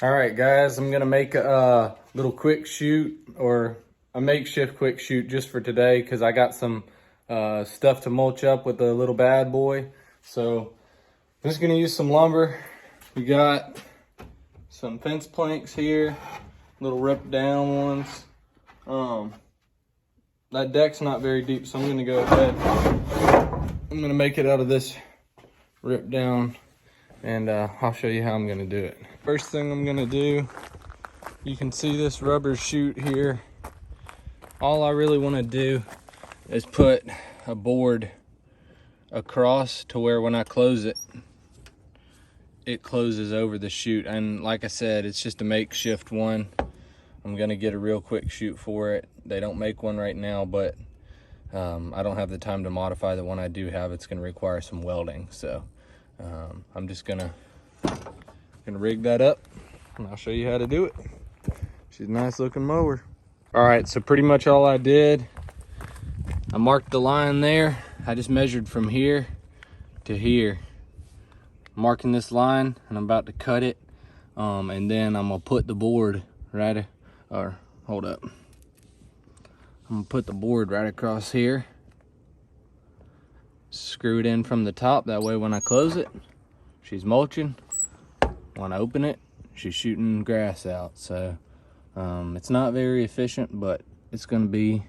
All right, guys, I'm gonna make a little quick shoot, or a makeshift quick shoot just for today, because I got some stuff to mulch up with the little bad boy. So I'm just gonna use some lumber. We got some fence planks here, little ripped down ones. That deck's not very deep, so I'm gonna go ahead. I'm gonna make it out of this ripped down, and I'll show you how I'm gonna do it. First thing I'm gonna do, you can see this rubber chute here. All I really wanna do is put a board across to where when I close it, it closes over the chute. And like I said, it's just a makeshift one. I'm gonna get a real quick chute for it. They don't make one right now, but I don't have the time to modify the one I do have. It's gonna require some welding. So I'm just gonna rig that up, and I'll show you how to do it. She's a nice looking mower. All right, so pretty much all I did, I marked the line there. I just measured from here to here, marking this line, and I'm about to cut it. And then I'm gonna put the board right, hold up. I'm gonna put the board right across here, screw it in from the top. That way when I close it, she's mulching. When I open it, she's shooting grass out. So it's not very efficient, but it's gonna be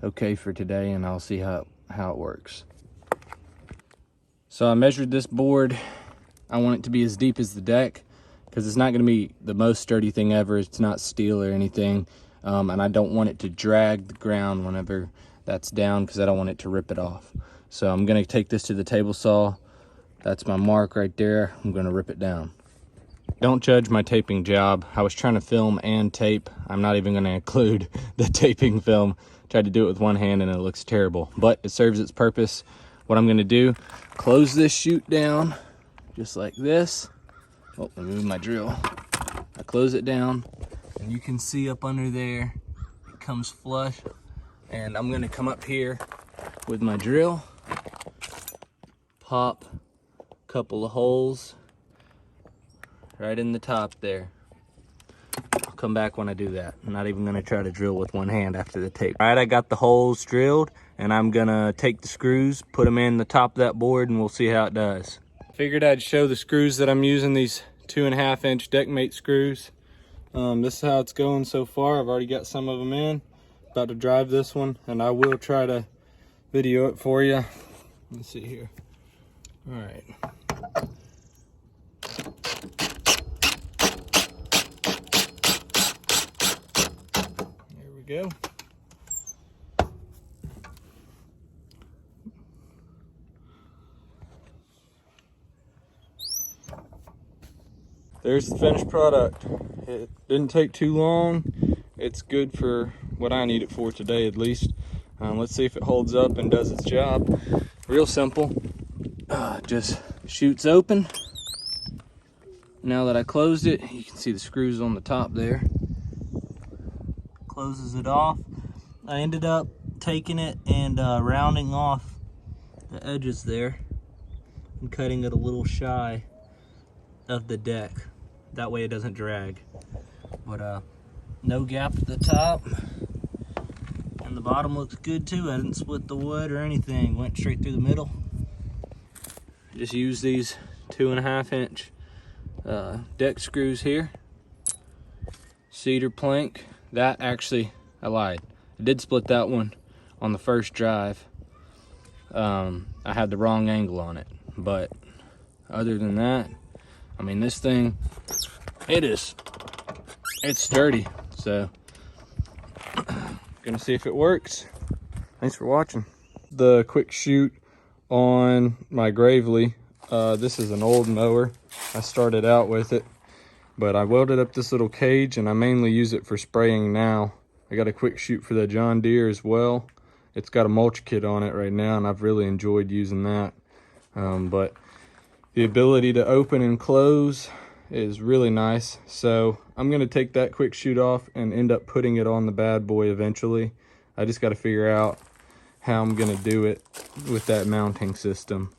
okay for today, and I'll see how it works. So I measured this board. I want it to be as deep as the deck, because it's not gonna be the most sturdy thing ever. It's not steel or anything. And I don't want it to drag the ground whenever that's down, because I don't want it to rip it off. So I'm gonna take this to the table saw. That's my mark right there. I'm gonna rip it down. Don't judge my taping job. I was trying to film and tape. I'm not even gonna include the taping film. Tried to do it with one hand and it looks terrible, but it serves its purpose. What I'm gonna do, close this chute down just like this. Oh, let me move my drill. I close it down, and you can see up under there, it comes flush. And I'm gonna come up here with my drill, pop a couple of holes right in the top there. I'll come back when I do that. I'm not even gonna try to drill with one hand after the tape. All right, I got the holes drilled, and I'm gonna take the screws, put them in the top of that board, and we'll see how it does. Figured I'd show the screws that I'm using, these 2.5 inch deck mate screws. This is how it's going so far. I've already got some of them in. About to drive this one, and I will try to video it for you. Let's see here. All right. There we go. There's the finished product. It didn't take too long. It's good for what I need it for today, at least. Let's see if it holds up and does its job. Real simple. Just shoots open. Now that I closed it, you can see the screws on the top there. Closes it off. I ended up taking it and rounding off the edges there and cutting it a little shy of the deck. That way it doesn't drag. But no gap at the top, and the bottom looks good too. I didn't split the wood or anything, went straight through the middle. Just use these 2.5 inch deck screws here. Cedar plank. That actually, I lied, I did split that one on the first drive. I had the wrong angle on it, but other than that, I mean, this thing, it's sturdy. So gonna see if it works. Thanks for watching. The quick shoot on my Gravely. This is an old mower. I started out with it, but I welded up this little cage, and I mainly use it for spraying now. I got a quick shoot for the John Deere as well. It's got a mulch kit on it right now, and I've really enjoyed using that. But the ability to open and close is really nice. So I'm gonna take that quick shoot off and end up putting it on the bad boy eventually. I just gotta figure out how I'm gonna do it with that mounting system.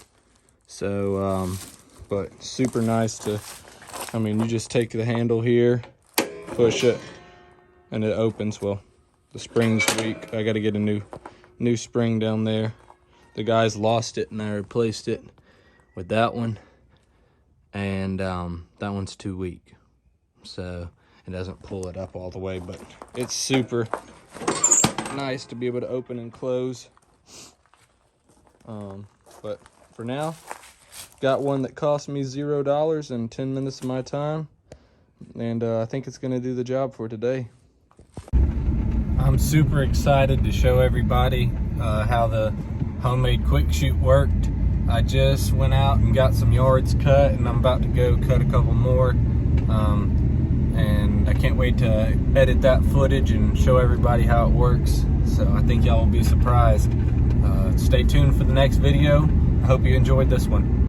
So, but super nice to I mean, you just take the handle here, push it, and it opens. Well, the spring's weak. I got to get a new spring down there. The guys lost it and I replaced it with that one, and that one's too weak, so it doesn't pull it up all the way. But it's super nice to be able to open and close. But for now, got one that cost me $0 and 10 minutes of my time, and I think it's gonna do the job for today. I'm super excited to show everybody how the homemade quick shoot worked. I just went out and got some yards cut, and I'm about to go cut a couple more. And I can't wait to edit that footage and show everybody how it works. So I think y'all will be surprised. Stay tuned for the next video. I hope you enjoyed this one.